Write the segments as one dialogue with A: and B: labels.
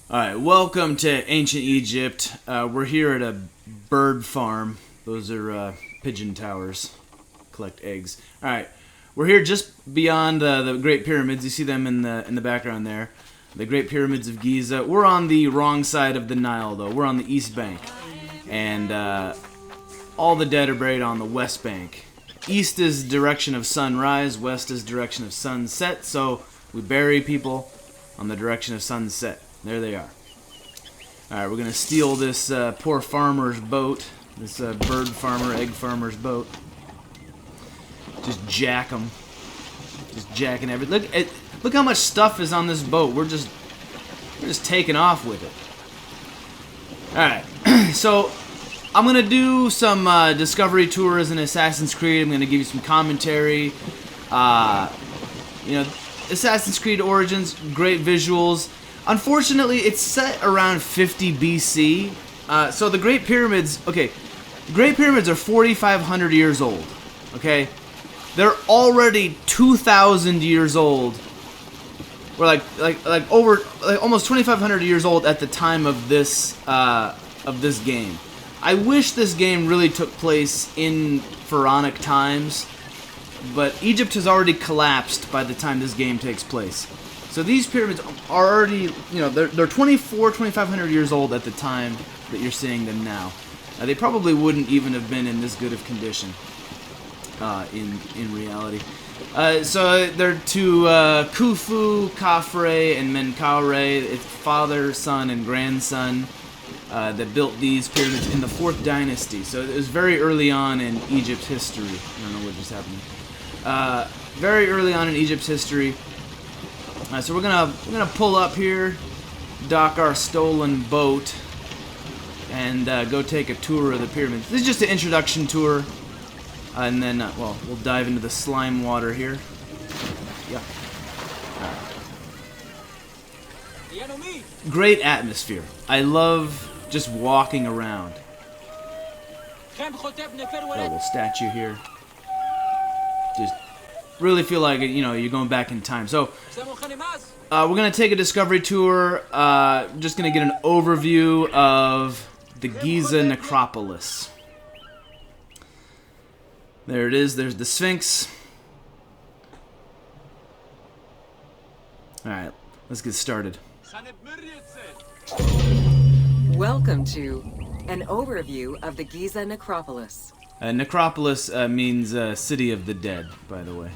A: Alright, welcome to ancient Egypt. We're here at a bird farm. Those are pigeon towers. Collect eggs. Alright, we're here just beyond the Great Pyramids. You see them in the background there. The Great Pyramids of Giza. We're on the wrong side of the Nile, though. We're on the east bank. And all the dead are buried on the west bank. East is direction of sunrise, west is direction of sunset. So we bury people on the direction of sunset. There they are. Alright, we're going to steal this poor farmer's boat. This bird farmer, egg farmer's boat. Just jack them. Just jacking everything. Look how much stuff is on this boat. We're just taking off with it. Alright, so I'm going to do some discovery tours in Assassin's Creed. I'm going to give you some commentary. Assassin's Creed Origins, great visuals. Unfortunately, it's set around 50 BC. So the Great Pyramids, okay, Great Pyramids are 4,500 years old, okay? They're already 2,000 years old. We're like almost 2,500 years old at the time of this game. I wish this game really took place in pharaonic times, but Egypt has already collapsed by the time this game takes place. So these pyramids are already, they're 2,500 years old at the time that you're seeing them now. They probably wouldn't even have been in this good of condition in reality. So they're to Khufu, Khafre, and Menkaure. It's father, son, and grandson that built these pyramids in the 4th dynasty. So it was very early on in Egypt's history. I don't know what just happened. Very early on in Egypt's history. So we're gonna pull up here, dock our stolen boat, and go take a tour of the pyramids. This is just an introduction tour, and then we'll dive into the slime water here. Yeah. Great atmosphere. I love just walking around. Got a little statue here. Just really feel like you're going back in time. So we're gonna take a discovery tour. Just gonna get an overview of the Giza Necropolis. There it is. There's the Sphinx. All right, let's get started.
B: Welcome to an overview of the Giza Necropolis.
A: Necropolis means city of the dead, by the way.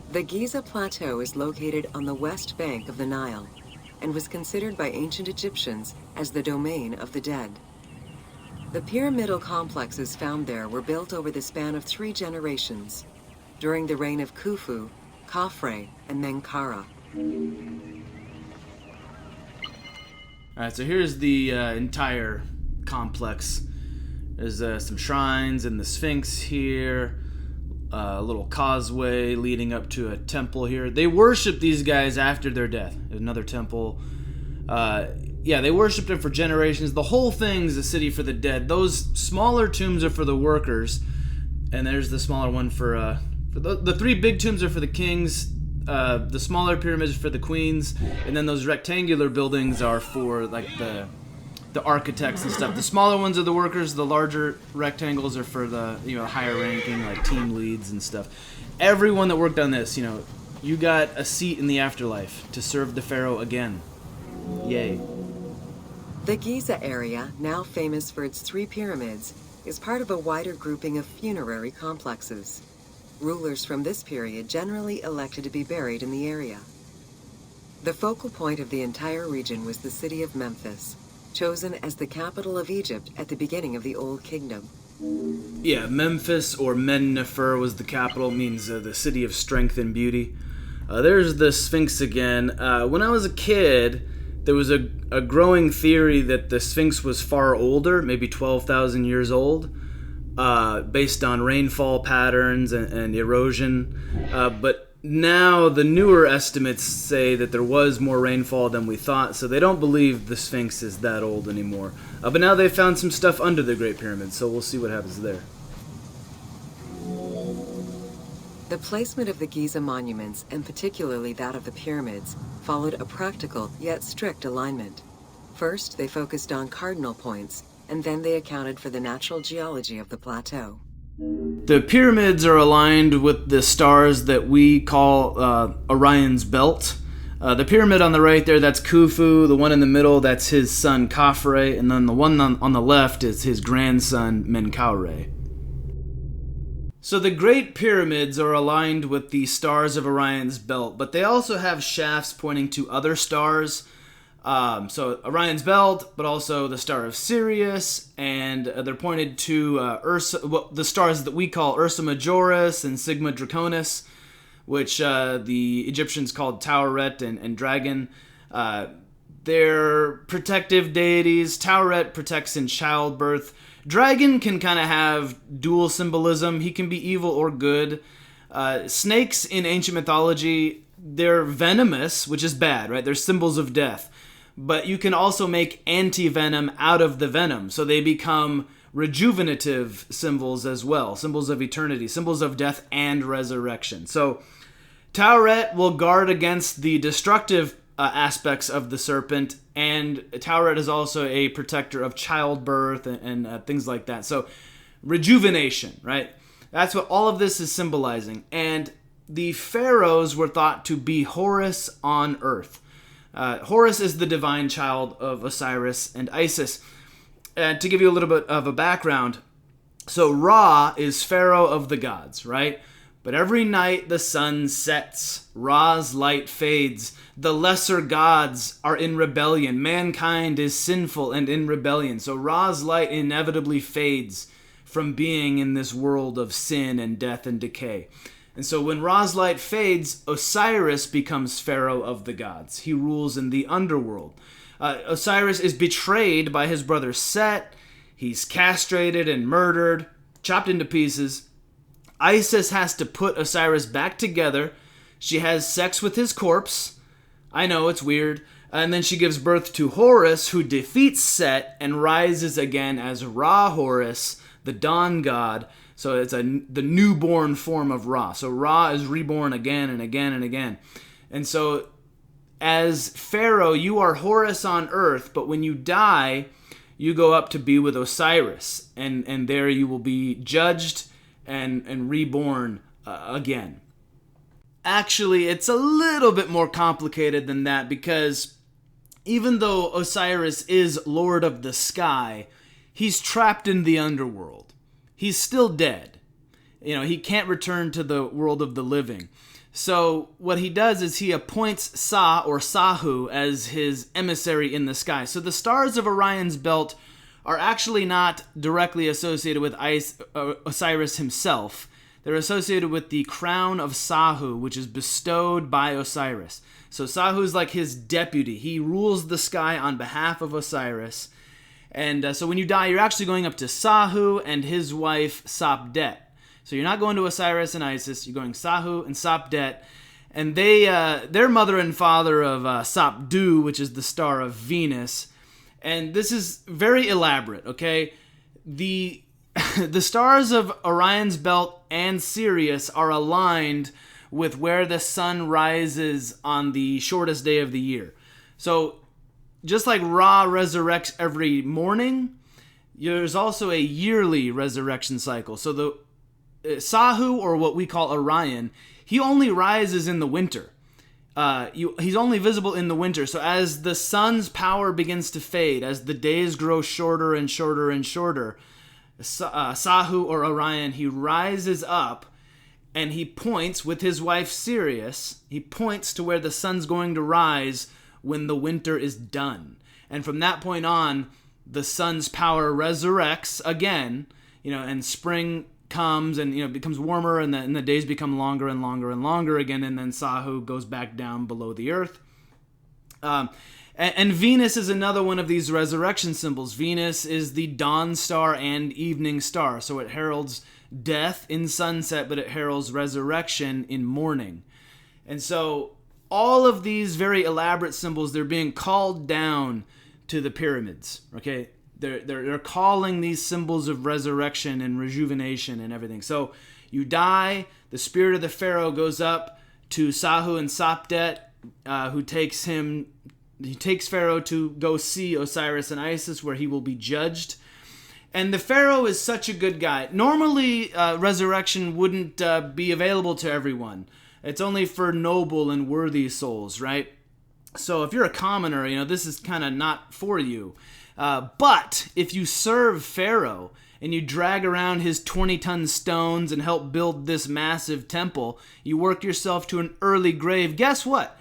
B: The Giza Plateau is located on the west bank of the Nile and was considered by ancient Egyptians as the domain of the dead. The pyramidal complexes found there were built over the span of 3 generations, during the reign of Khufu, Khafre, and Menkaure.
A: Alright, so here's the entire complex. There's some shrines and the Sphinx here. A little causeway leading up to a temple here. They worship these guys after their death. Another temple. They worshipped them for generations. The whole thing's a city for the dead. Those smaller tombs are for the workers. And there's the smaller one for the 3 big tombs are for the kings. The smaller pyramids are for the queens. And then those rectangular buildings are for like the architects and stuff. The smaller ones are the workers. The larger rectangles are for the higher ranking, like team leads and stuff. Everyone that worked on this, you got a seat in the afterlife to serve the pharaoh again. Yay.
B: The Giza area, now famous for its 3 pyramids, is part of a wider grouping of funerary complexes. Rulers from this period generally elected to be buried in the area. The focal point of the entire region was the city of Memphis, chosen as the capital of Egypt at the beginning of the Old Kingdom.
A: Yeah, Memphis or Men-Nefer was the capital, means the city of strength and beauty. There's the Sphinx again. When I was a kid, there was a growing theory that the Sphinx was far older, maybe 12,000 years old, based on rainfall patterns and erosion. But now the newer estimates say that there was more rainfall than we thought, so they don't believe the Sphinx is that old anymore. But now they've found some stuff under the Great Pyramid, so we'll see what happens there.
B: The placement of the Giza monuments, and particularly that of the pyramids, followed a practical yet strict alignment. First, they focused on cardinal points, and then they accounted for the natural geology of the plateau.
A: The pyramids are aligned with the stars that we call Orion's belt. The pyramid on the right there, that's Khufu. The one in the middle, that's his son Khafre. And then the one on the left is his grandson Menkaure. So the Great Pyramids are aligned with the stars of Orion's belt, but they also have shafts pointing to other stars. So Orion's belt, but also the star of Sirius, and they're pointed to the stars that we call Ursa Majoris and Sigma Draconis, which the Egyptians called Tauret and Dragon. They're protective deities. Tauret protects in childbirth. Dragon can kind of have dual symbolism. He can be evil or good. Snakes in ancient mythology, they're venomous, which is bad, right? They're symbols of death. But you can also make anti-venom out of the venom. So they become rejuvenative symbols as well. Symbols of eternity, symbols of death and resurrection. So Tauret will guard against the destructive aspects of the serpent, and Tauret is also a protector of childbirth and things like that. So rejuvenation, right? That's what all of this is symbolizing. And the pharaohs were thought to be Horus on earth. Horus is the divine child of Osiris and Isis. And to give you a little bit of a background, so Ra is pharaoh of the gods, right? But every night the sun sets, Ra's light fades. The lesser gods are in rebellion. Mankind is sinful and in rebellion. So Ra's light inevitably fades from being in this world of sin and death and decay. And so when Ra's light fades, Osiris becomes pharaoh of the gods. He rules in the underworld. Osiris is betrayed by his brother Set. He's castrated and murdered, chopped into pieces. Isis has to put Osiris back together. She has sex with his corpse. I know, it's weird. And then she gives birth to Horus, who defeats Set and rises again as Ra Horus, the dawn god. So it's the newborn form of Ra. So Ra is reborn again and again and again. And so as Pharaoh, you are Horus on earth, but when you die, you go up to be with Osiris. And there you will be judged and reborn again. Actually, it's a little bit more complicated than that, because even though Osiris is Lord of the Sky, he's trapped in the underworld. He's still dead. He can't return to the world of the living. So what he does is he appoints Sa or Sahu as his emissary in the sky. So the stars of Orion's belt are actually not directly associated with Osiris himself. They're associated with the crown of Sahu, which is bestowed by Osiris. So Sahu is like his deputy. He rules the sky on behalf of Osiris. And so when you die, you're actually going up to Sahu and his wife Sapdet. So you're not going to Osiris and Isis. You're going Sahu and Sapdet. And they're mother and father of Sapdu, which is the star of Venus. And this is very elaborate, okay? The stars of Orion's belt and Sirius are aligned with where the sun rises on the shortest day of the year. So just like Ra resurrects every morning, there's also a yearly resurrection cycle. So the Sahu, or what we call Orion, he only rises in the winter. He's only visible in the winter. So as the sun's power begins to fade, as the days grow shorter and shorter and shorter, Sahu or Orion, he rises up and he points with his wife Sirius. He points to where the sun's going to rise when the winter is done. And from that point on, the sun's power resurrects again, and spring comes and it becomes warmer, and the days become longer and longer and longer again, and then Sahu goes back down below the earth. And Venus is another one of these resurrection symbols. Venus is the dawn star and evening star, so it heralds death in sunset, but it heralds resurrection in morning. And so all of these very elaborate symbols, they're being called down to the pyramids, okay? They're calling these symbols of resurrection and rejuvenation and everything. So You die, the spirit of the pharaoh goes up to Sahu and Sapdet, who takes Pharaoh to go see Osiris and Isis, where he will be judged. And the pharaoh is such a good guy. Normally, resurrection wouldn't be available to everyone. It's only for noble and worthy souls, right? So if you're a commoner, this is kind of not for you. But if you serve Pharaoh and you drag around his 20-ton stones and help build this massive temple, you work yourself to an early grave. Guess what?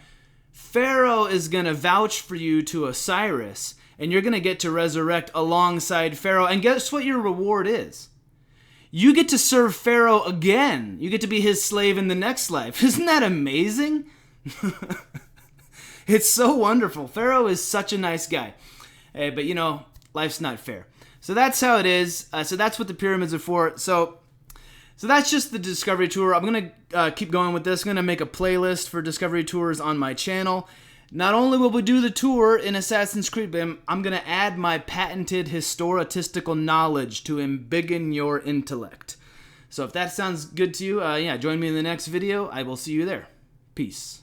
A: Pharaoh is going to vouch for you to Osiris, and you're going to get to resurrect alongside Pharaoh. And guess what your reward is? You get to serve Pharaoh again. You get to be his slave in the next life. Isn't that amazing? It's so wonderful. Pharaoh is such a nice guy. But life's not fair. So that's how it is. So that's what the pyramids are for. So that's just the Discovery Tour. I'm going to keep going with this. I'm going to make a playlist for Discovery Tours on my channel. Not only will we do the tour in Assassin's Creed, but I'm going to add my patented historistical knowledge to embiggen your intellect. So if that sounds good to you, join me in the next video. I will see you there. Peace.